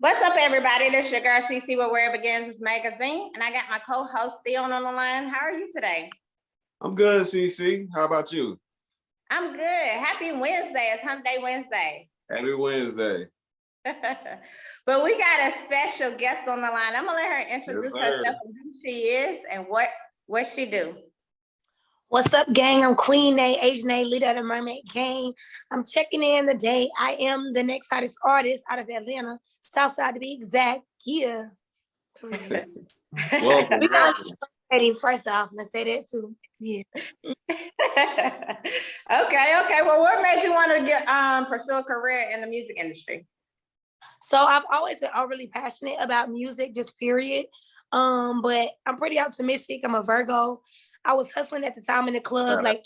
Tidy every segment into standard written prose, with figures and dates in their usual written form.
What's up, everybody? This is your girl CC with Where It Begins is Magazine, and I got my co-host Theon on the line. How are you today? I'm good, CC. How about you? I'm good. Happy Wednesday. It's Hump Day Wednesday. Happy Wednesday. But we got a special guest on the line. I'm gonna let her introduce herself and who she is and what she do. What's up, gang? I'm Queen A, Asianae, leader of the Mermaid Gang. I'm checking in the day. I am the next hottest artist out of Atlanta, Southside to be exact. Yeah. Welcome. First off, let's say that too. Yeah. Okay. Well, what made you want to get pursue a career in the music industry? So I've always been overly passionate about music, just period. But I'm pretty optimistic. I'm a Virgo. I was hustling at the time in the club, like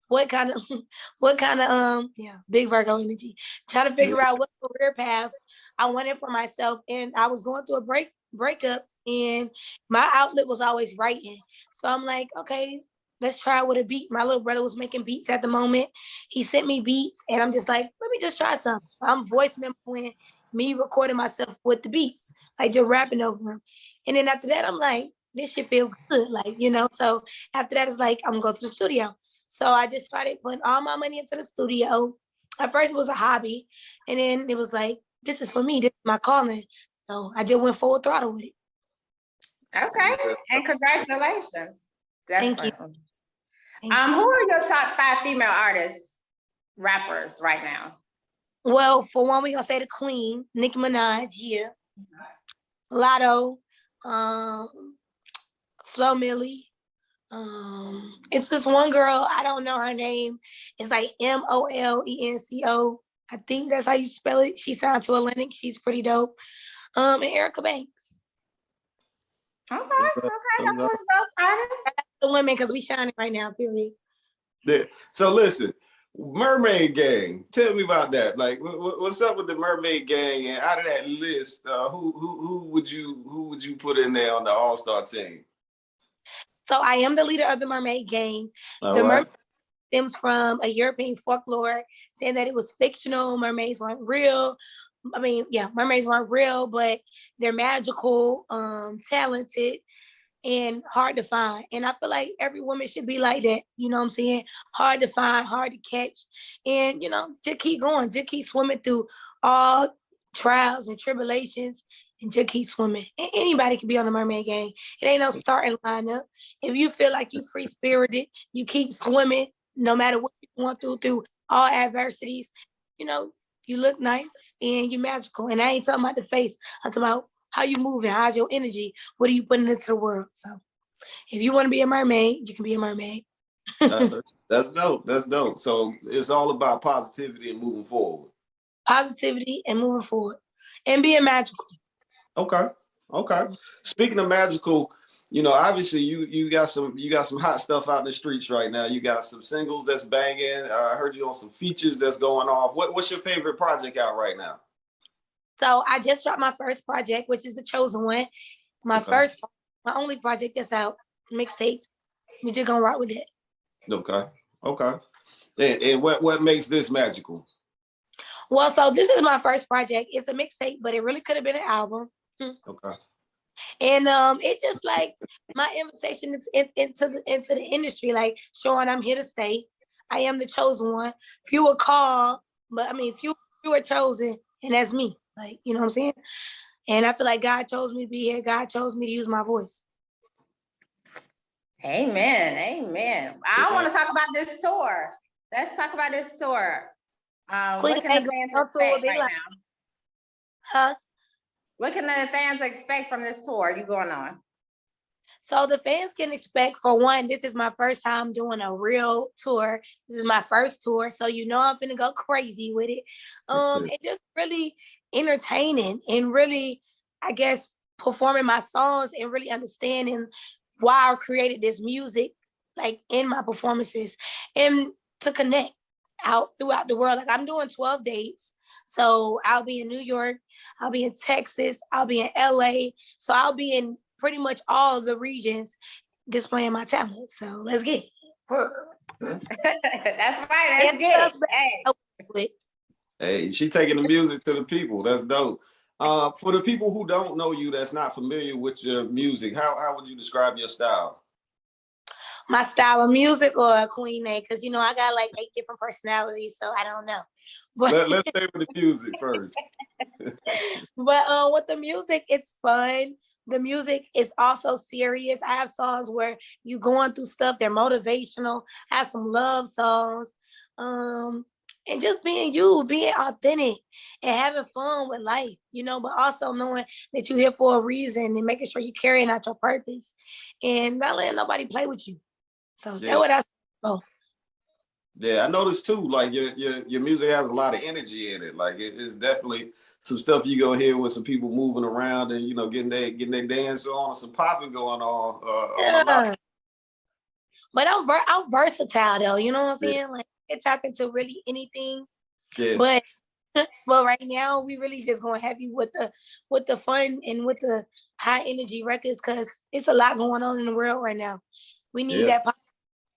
what kind of big Virgo energy, trying to figure out what career path I wanted for myself. And I was going through a breakup, and my outlet was always writing. So I'm like, okay, let's try with a beat. My little brother was making beats at the moment. He sent me beats, and I'm just like, let me just try something. I'm voice memoing me recording myself with the beats, like just rapping over them. And then after that, I'm like, this shit feel good, like, So after that, it's like, I'm gonna go to the studio. So I just started putting all my money into the studio. At first, it was a hobby, and then it was like, this is for me. This is my calling. So I just went full throttle with it. Okay, and congratulations. Thank you. Who are your top 5 female artists, rappers right now? Well, for one, we're gonna say the Queen, Nicki Minaj, yeah. Lotto, Flo Millie. It's this one girl, I don't know her name. It's like Molenco. I think that's how you spell it. She signed to Atlantic. She's pretty dope. And Erica Banks. Okay. That's what's up, artists. The women, because we shining right now, period. Yeah. So listen, Mermaid Gang. Tell me about that. Like, what's up with the Mermaid Gang? And out of that list, who would you put in there on the All-Star team? So I am the leader of the Mermaid Gang. Mermaid stems from a European folklore saying that it was fictional. Mermaids weren't real. Mermaids weren't real, but they're magical, talented, and hard to find. And I feel like every woman should be like that. You know what I'm saying? Hard to find, hard to catch. And, just keep going. Just keep swimming through all trials and tribulations and just keep swimming. And anybody can be on the Mermaid Gang. It ain't no starting lineup. If you feel like you free-spirited, you keep swimming no matter what you want through all adversities. You look nice and you're magical. And I ain't talking about the face. I'm talking about how you moving, how's your energy, what are you putting into the world? So if you want to be a mermaid, you can be a mermaid. That's dope. That's dope. So it's all about positivity and moving forward. Positivity and moving forward and being magical. Okay. Speaking of magical, obviously you got some hot stuff out in the streets right now. You got some singles that's banging. I heard you on some features that's going off. What's your favorite project out right now? So I just dropped my first project, which is The Chosen One. My only project that's out, mixtape. We just gonna rock with it. Okay. And what makes this magical? Well, so this is my first project. It's a mixtape, but it really could have been an album. Okay. And it just like my invitation into the industry, like showing I'm here to stay. I am the chosen one. Few are called, but few are chosen, and that's me. Like, you know what I'm saying? And I feel like God chose me to be here. God chose me to use my voice. Amen. I want to talk about this tour. Let's talk about this tour. What can the fans expect right now? Huh? What can the fans expect from this tour you going on? So the fans can expect, for one, this is my first time doing a real tour. This is my first tour, so I'm gonna go crazy with it. And just really entertaining and really, I guess, performing my songs and really understanding why I created this music, like in my performances, and to connect out throughout the world. Like I'm doing 12 dates. So I'll be in New York, I'll be in Texas, I'll be in LA. So I'll be in pretty much all of the regions displaying my talent. So let's get it. That's right. Let's get it. Hey. Hey, she taking the music to the people. That's dope. For the people who don't know you, that's not familiar with your music, how would you describe your style? My style of music or Queen A? Because I got like 8 different personalities, so I don't know. But Let's stay with the music first. with the music, it's fun. The music is also serious. I have songs where you going through stuff, they're motivational. I have some love songs. Um, and just being you, being authentic and having fun with life, but also knowing that you're here for a reason and making sure you're carrying out your purpose and not letting nobody play with you. So that's Yeah. what I oh. Yeah, I noticed too. Like your music has a lot of energy in it. Like it's definitely some stuff you gonna hear with some people moving around and getting their dance on, some popping going on a lot. Yeah. But I'm versatile though, you know what I'm Yeah, saying? Like it tap into really anything. yeah, But but right now we really just gonna have you with the fun and with the high energy records because it's a lot going on in the world right now. We need yeah. that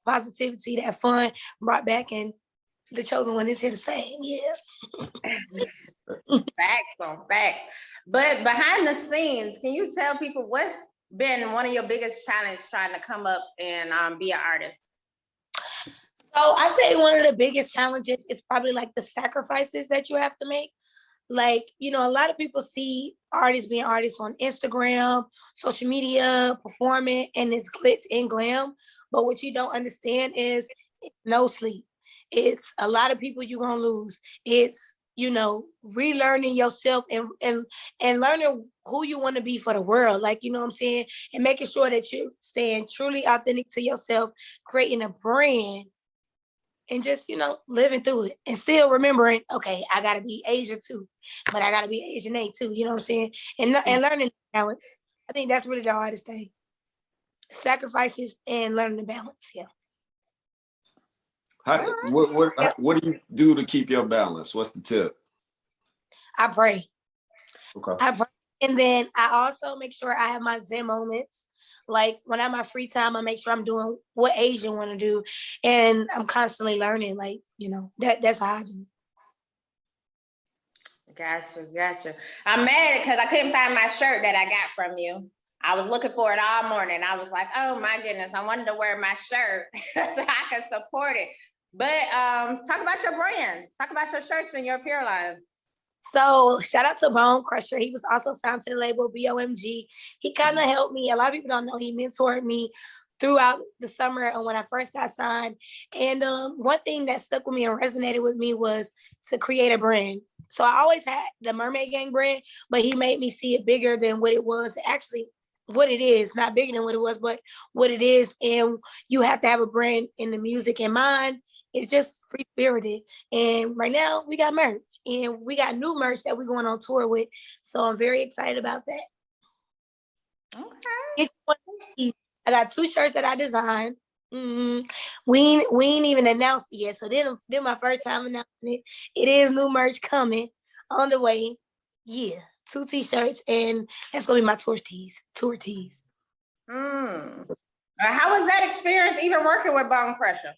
positivity, that fun brought back, and the chosen one is here to say, yeah. Facts on facts. But behind the scenes, can you tell people what's been one of your biggest challenges trying to come up and be an artist? So I say one of the biggest challenges is probably like the sacrifices that you have to make. Like, a lot of people see artists being artists on Instagram, social media, performing, and it's glitz and glam. But what you don't understand is no sleep. It's a lot of people you're gonna lose. It's relearning yourself and learning who you want to be for the world. Like, you know what I'm saying? And making sure that you're staying truly authentic to yourself, creating a brand and just living through it and still remembering, okay, I gotta be Asian too, but I gotta be Asianae too. You know what I'm saying? And learning balance. I think that's really the hardest thing. Sacrifices and learning the balance. Yeah. How what do you do to keep your balance? What's the tip? I pray. Okay. I pray. And then I also make sure I have my Zen moments. Like when I have my free time, I make sure I'm doing what Asian want to do. And I'm constantly learning. Like, that's how I do. Gotcha. I'm mad because I couldn't find my shirt that I got from you. I was looking for it all morning. I was like, oh my goodness, I wanted to wear my shirt so I could support it. But talk about your brand. Talk about your shirts and your apparel line. So shout out to Bone Crusher. He was also signed to the label BOMG. He kind of helped me. A lot of people don't know he mentored me throughout the summer and when I first got signed. And one thing that stuck with me and resonated with me was to create a brand. So I always had the Mermaid Gang brand, but he made me see it bigger than what it was. Actually, what it is, not bigger than what it was, but what it is. And you have to have a brand in the music in mind. It's just free spirited. And right now we got merch and we got new merch that we're going on tour with. So I'm very excited about that. Okay. I got 2 shirts that I designed. We ain't even announced it yet. So then my first time announcing it. It is new merch coming on the way. Yeah. 2 t-shirts and that's gonna be my tour tees. How was that experience even working with Bone Crusher?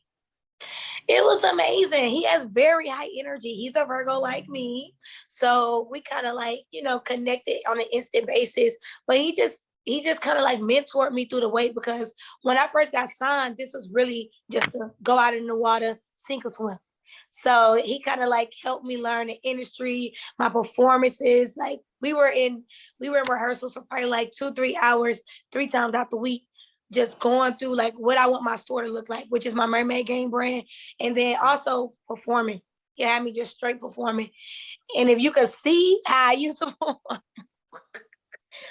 It was amazing. He has very high energy. He's a Virgo like me. So we kind of connected on an instant basis. But he just kind of mentored me through the way because when I first got signed, this was really just to go out in the water, sink or swim. So he kind of helped me learn the industry, my performances. Like we were in rehearsals for probably 2-3 hours, 3 times out the week, just going through what I want my store to look like, which is my Mermaid Gang brand. And then also performing. He had me just straight performing. And if you could see how I used to perform,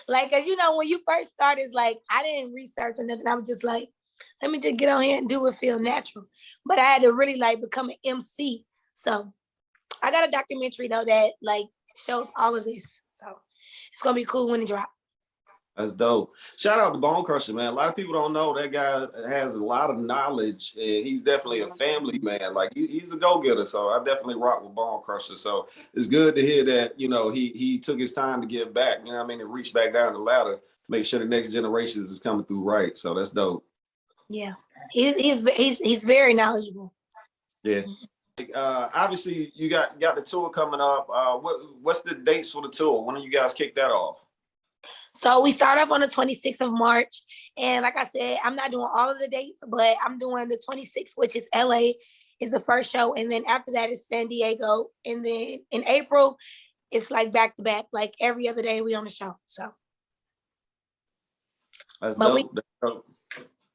cause when you first start, it's I didn't research or nothing. I was just let me just get on here and do it feel natural. But I had to really become an MC. So I got a documentary though that shows all of this. So it's gonna be cool when it drops. That's dope. Shout out to Bone Crusher, man. A lot of people don't know that guy has a lot of knowledge, and he's definitely a family man. Like he's a go-getter, so I definitely rock with Bone Crusher. So it's good to hear that he took his time to give back. You know what I mean? And reach back down the ladder, make sure the next generations is coming through right. So that's dope. Yeah, he's very knowledgeable. Yeah. obviously you got the tour coming up. What's the dates for the tour? When do you guys kick that off? So we start off on the 26th of March. And like I said, I'm not doing all of the dates, but I'm doing the 26th, which is LA is the first show. And then after that is San Diego. And then in April, it's like back to back, like every other day we on the show. So That's but dope. That's dope.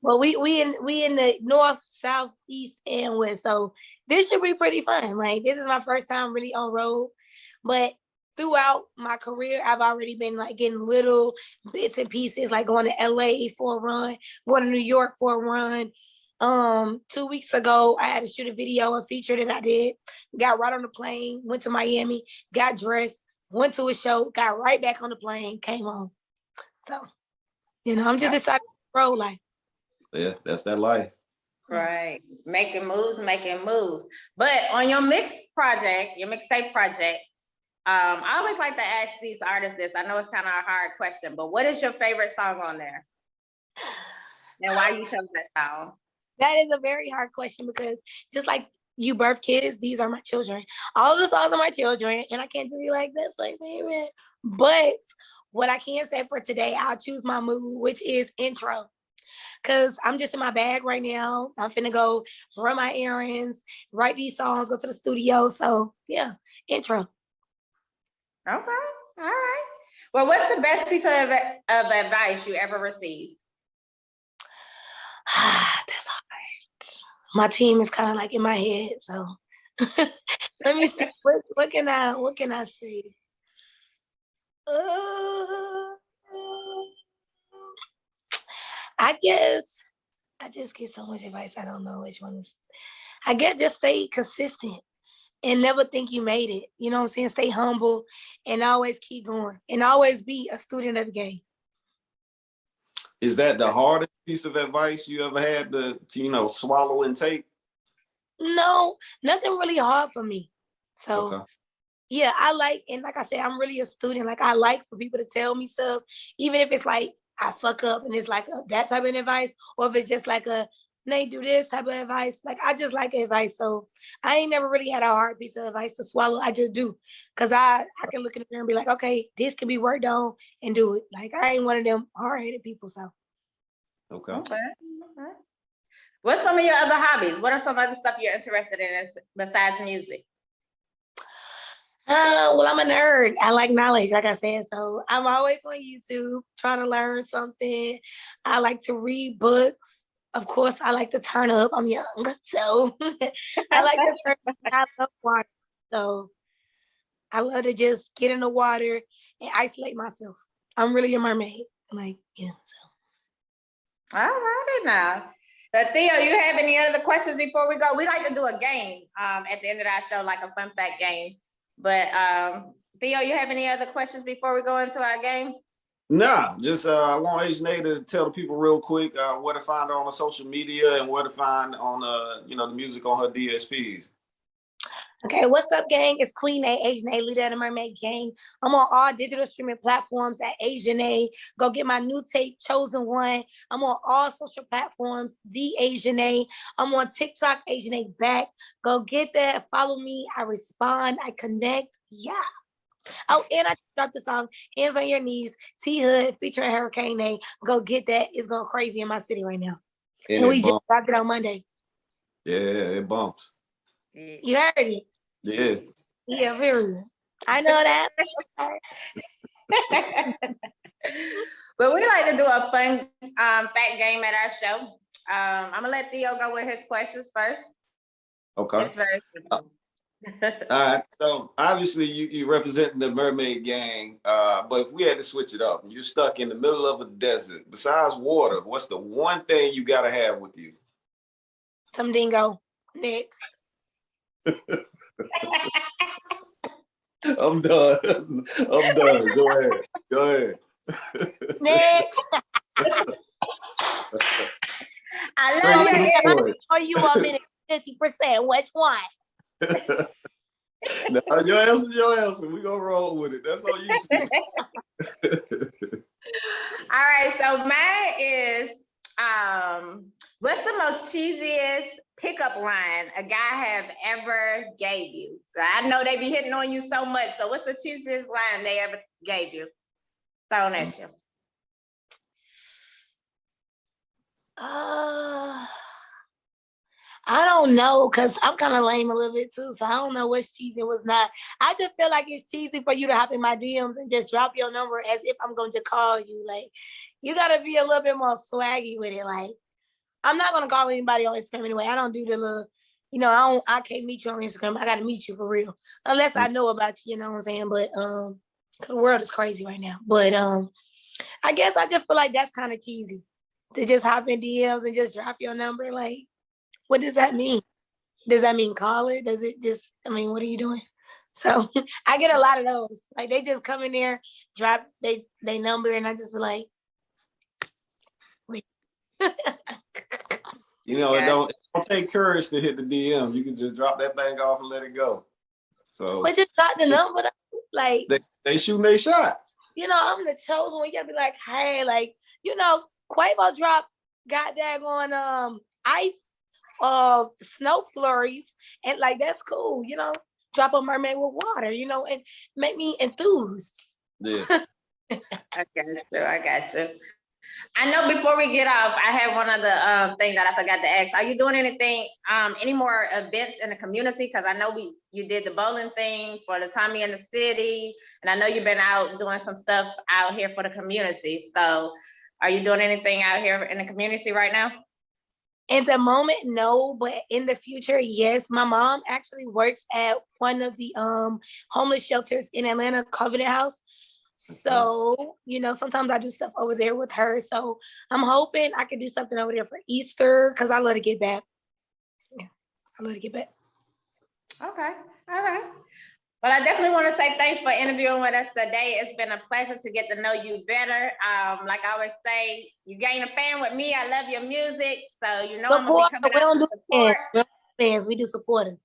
well, we in the north, south, east, and west. So this should be pretty fun. Like this is my first time really on road. But throughout my career, I've already been like getting little bits and pieces, like going to LA for a run, going to New York for a run. 2 weeks ago, I had to shoot a video, a feature that I did. Got right on the plane, went to Miami, got dressed, went to a show, got right back on the plane, came home. So, I'm just excited to roll life. Yeah, that's that life. Right. Making moves. But on your mixtape project, I always like to ask these artists this. I know it's kind of a hard question, but what is your favorite song on there? And why you chose that song? That is a very hard question because just like you birth kids, these are my children. All of the songs are my children, and I can't just be like this, like, baby. But what I can say for today, I'll choose my mood, which is intro. Because I'm just in my bag right now. I'm finna go run my errands, write these songs, go to the studio. So yeah, intro. Okay. All right. Well, what's the best piece of advice you ever received? That's hard. My team is kind of like in my head. So let me see. What can I say? I guess I just get so much advice. I don't know which one is. I guess just stay consistent and never think you made it. You know what I'm saying? Stay humble and always keep going and always be a student of the game. Is that the hardest piece of advice you ever had to swallow and take? No, nothing really hard for me. So Okay. yeah, and like I said, I'm really a student. Like I like for people to tell me stuff, even if it's like I fuck up and it's like that type of advice, or if it's just like they do this type of advice. Like I just like advice. So I ain't never really had a hard piece of advice to swallow. I just do. Cause I can look in the mirror and be like, okay, this can be worked on and do it. Like I ain't one of them hard-headed people. So Okay. What's some of your other hobbies? What are some other stuff you're interested in besides music? Well, I'm a nerd. I like knowledge, like I said. So I'm always on YouTube trying to learn something. I like to read books. Of course, I like to turn up. I'm young, so I like to turn up. I love water. So I love to just get in the water and isolate myself. I'm really a mermaid. Like, yeah. So. All righty now. Theo, you have any other questions before we go? We like to do a game at the end of our show, like a fun fact game. But Theo, you have any other questions before we go into our game? Nah, just I want Asianae to tell the people real quick where to find her on the social media and where to find on the music on her DSPs. Okay, what's up, gang? It's Queen A, Asianae, leader of the Mermaid Gang. I'm on all digital streaming platforms at Asianae. Go get my new tape, Chosen One. I'm on all social platforms, The Asianae. I'm on TikTok, Asianae Back. Go get that. Follow me. I respond. I connect. Yeah. Oh, and I dropped the song, Hands on Your Knees, T-Hood, featuring Hurricane A. Go get that. It's going crazy in my city right now. And we just dropped it on Monday. Yeah, it bumps. You heard it? Yeah. Yeah, very. I know that. But we like to do a fun fact game at our show. I'm gonna let Theo go with his questions first. Okay. It's very simple. All right. So obviously you represent the Mermaid Gang, but if we had to switch it up, and you're stuck in the middle of a desert, besides water, what's the one thing you gotta have with you? Some dingo. Next. I'm done. I'm done. Go ahead. Next. I love you. Or you want me to 50%? Which one? No, your answer. We gonna roll with it. That's all you see. All right. So mine is, what's the most cheesiest pickup line a guy have ever gave you? So I know they be hitting on you so much. So what's the cheesiest line they ever gave you? Thrown at you. I don't know, because I'm kind of lame a little bit too, so I don't know what's cheesy and what's not. I just feel like it's cheesy for you to hop in my DMs and just drop your number as if I'm going to call you. Like, you got to be a little bit more swaggy with it. Like, I'm not going to call anybody on Instagram anyway. I don't do the little, I can't meet you on Instagram. I got to meet you for real. Unless I know about you, you know what I'm saying? But, 'cause the world is crazy right now. But I guess I just feel like that's kind of cheesy to just hop in DMs and just drop your number. Like, what does that mean? Does that mean call it? Does it just, what are you doing? So I get a lot of those. Like, they just come in there, drop they number, and I just be like, wait. It don't take courage to hit the DM. You can just drop that thing off and let it go. So But just got the number, like they shooting their shot. I'm the chosen one. You gotta be like, hey, like, Quavo dropped got daggone ice snow flurries, and like, that's cool, drop a mermaid with water, and make me enthused. Yeah. I got you. I know before we get off, I had one other thing that I forgot to ask. Are you doing anything, any more events in the community? Because I know you did the bowling thing for the Tommy in the City, and I know you've been out doing some stuff out here for the community. So are you doing anything out here in the community right now? At the moment, no, but in the future, yes. My mom actually works at one of the homeless shelters in Atlanta, Covenant House. So, sometimes I do stuff over there with her. So I'm hoping I can do something over there for Easter, because I love to get back. Yeah, I love to get back. Okay, all right. Well, I definitely want to say thanks for interviewing with us today. It's been a pleasure to get to know you better. Like I always say, you gain a fan with me. I love your music. So I'm going to be coming out to support. Fans, we do supporters.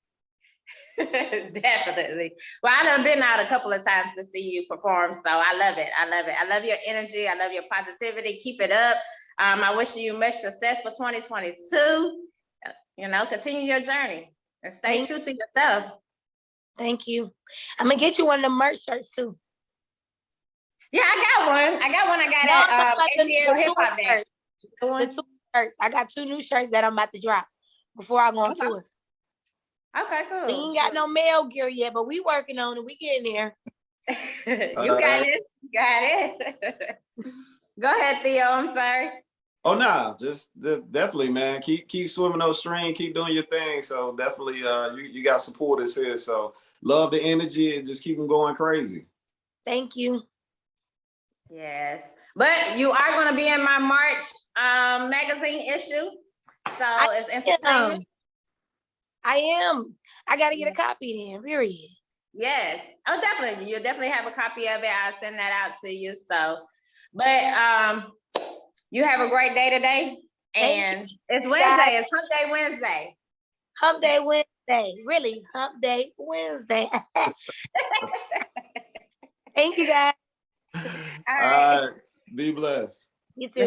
Definitely. Well, I've been out a couple of times to see you perform, so I love it. I love it. I love your energy. I love your positivity. Keep it up. I wish you much success for 2022. Continue your journey and stay true to yourself. Thank you. I'm gonna get you one of the merch shirts too. Yeah, I got one. I got ATL Hip Hop Day. The 2 shirts. I got 2 new shirts that I'm about to drop before I go on tour. Okay, cool. We ain't got no mail gear yet, but we working on it. We getting there. You got it. Got it. Go ahead, Theo. I'm sorry. Oh no, just definitely, man. Keep swimming those streams. Keep doing your thing. So definitely, you got supporters here. So love the energy and just keep them going crazy. Thank you. Yes, but you are going to be in my March magazine issue. So it's Instagram. I am. I got to get a copy then, period. Yes. Oh, definitely. You'll definitely have a copy of it. I'll send that out to you. So, but you have a great day today. And it's Wednesday. It's Hump Day Wednesday. Hump Day Wednesday. Really, Hump Day Wednesday. Thank you, guys. All right. Be blessed. You too.